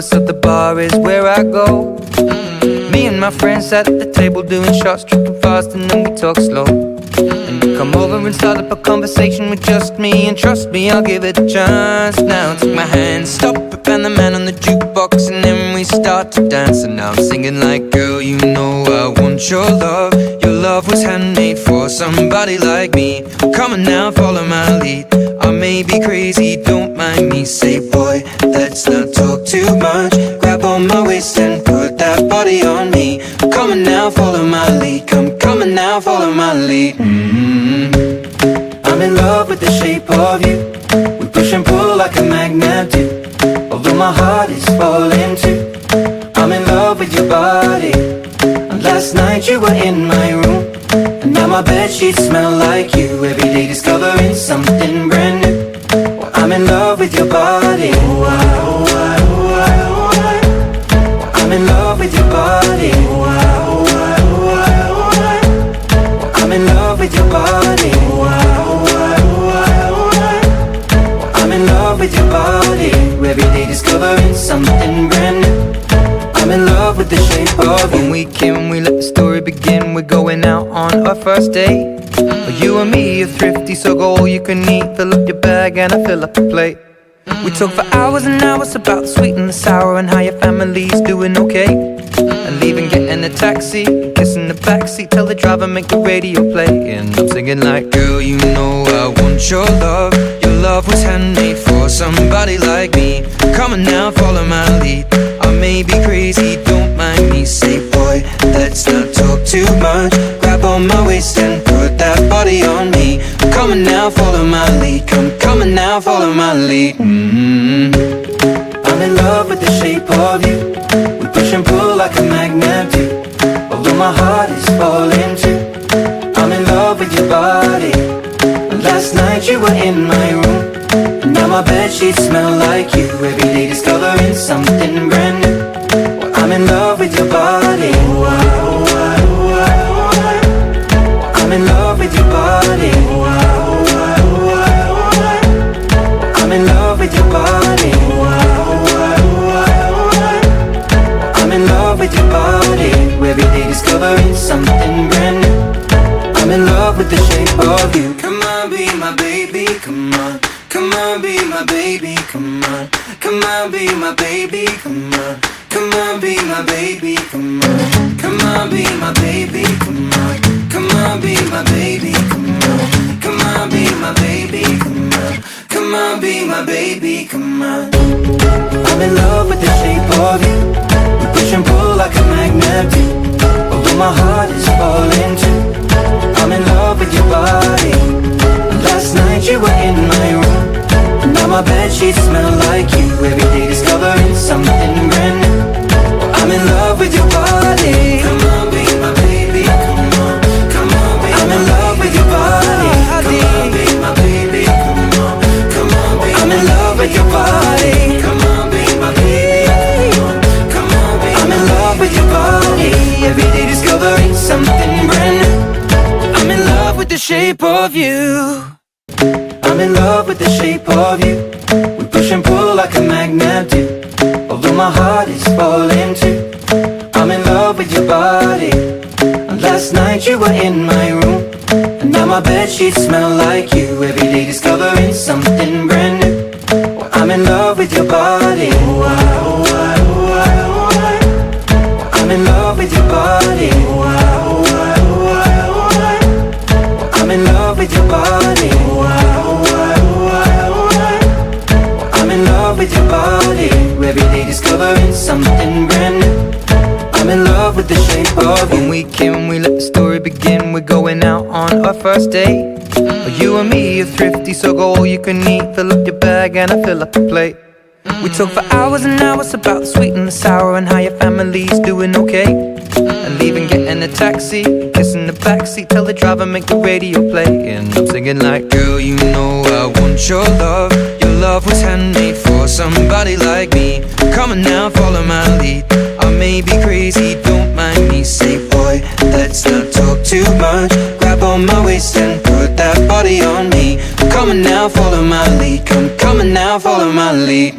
lover, so the bar is where I go. Me and my friends sat at the table doing shots, tripping fast, and then we talk slow. And you come over and start up a conversation with just me, and trust me, I'll give it a chance. Now take my hand, stop it, and the man on the jukebox, and then we start to dance. And now I'm singing like, girl, you know I want your love. Your love was handmade for somebody like me. Come on now, follow my lead. I may be crazy, don't mind me. Say, boy, let's not talk too much. Grab on my waist and put that body on me. Come on now, follow my lead. Come on now, follow my lead. I'm in love with the shape of you. We push and pull like a magnet do. Although my heart is falling too. I'm in love with your body. And last night you were in my room. And now my bedsheets smell like you. Every day discovering something brand new. Well, I'm in love with your body. Oh, I, oh, I, oh, I, oh, I. Well, I'm in love with your body. Oh, I, oh, I, oh, I, oh, I. Well, I'm in love with your body. Oh, I, oh, I, oh, I, oh, I. Well, I'm in love with your body. Every day discovering something brand new. I'm in love with the shape of you. When we came, we let the story begin. We're going out on our first date. You and me are thrifty, so go all you can eat. Fill up your bag and I fill up the plate. We talk for hours and hours about the sweet and the sour and how your family's doing okay. And leaving, getting a taxi, kissing the backseat, tell the driver make the radio play. And I'm singing like, girl, you know I want your love. Your love was handmade for somebody like me. Come on now, follow my lead. I may be crazy, don't mind me. Say, boy, let's not talk too much. Grab on my waist and put that body on me. Come on now, follow my lead. Come on now, follow my lead. I'm in love with the shape of you. We push and pull like a magnet do. Although my heart is falling too. I'm in love with your body. Last night you were in my room. And now my bedsheets smell like you. Every day discovering something brand new. Well, I'm in love with your body. Oh, I, oh, I, oh, I, oh, I. Well, I'm in love with your body. Oh, I, oh, I, oh, I, oh, I. Well, I'm in love with your body. Oh, I, oh, I, oh, I, oh, I. Well, I'm in love with your body. Every day discovering something brand new. I'm in love with the shape of you. Come on, be my baby, come on. Come on, be my baby, come on. Come on, be my baby, come on. Come on, be my baby, come on. Come on, be my baby, come on. Come on, be my baby, come on. Come on, be my baby, come on. Come on, be my baby, come on. I'm in love with the shape of you. We push and pull like a magnet do. Although my heart is falling too. I'm in love with your body. Last night you were in my room. Now my bedsheets smell like you. Every day discovering something brand new. Well, I'm in love with your body. Come on, be my baby. Come on, come on, be I'm in love with your body. Come on, be my baby. Come on, come on, be I'm in love with your body. Come on, be my baby. Come on, be I'm in love with your body. Every day discovering something brand new. I'm in love with the shape of you. I'm in love with the shape of you. We push and pull like a magnet do. Although my heart is falling too. I'm in love with your body. Last night you were in my room. And now my bedsheets smell like you. Every day discovering something brand new. Well, I'm in love with your body. Oh, I, oh, I, oh, I, oh, I. Well, I'm in love with your body. Oh, I, oh, I, oh, I, oh, I. Well, I'm in love with your body. Oh, I, oh, I, oh, I, oh, I. Well, I'm in love with your body. Every day discovering something brand new. I'm in love with the shape of you. When we came, we let the story begin. We're going out on our first date. You and me are thrifty, so go all you can eat. Fill up your bag and I fill up the plate. We talk for hours and hours about the sweet and the sour and how your family's doing okay. And leaving, getting a taxi, kissing the backseat, tell the driver make the radio play. And I'm singing like, girl, you know I want your love. Your love was handmade for somebody like me. Come on now, follow my lead. I may be crazy, don't mind me. Say, boy, let's not talk too much. Grab on my waist and put that body on me. Come on now, follow my lead. Come on now, follow my lead.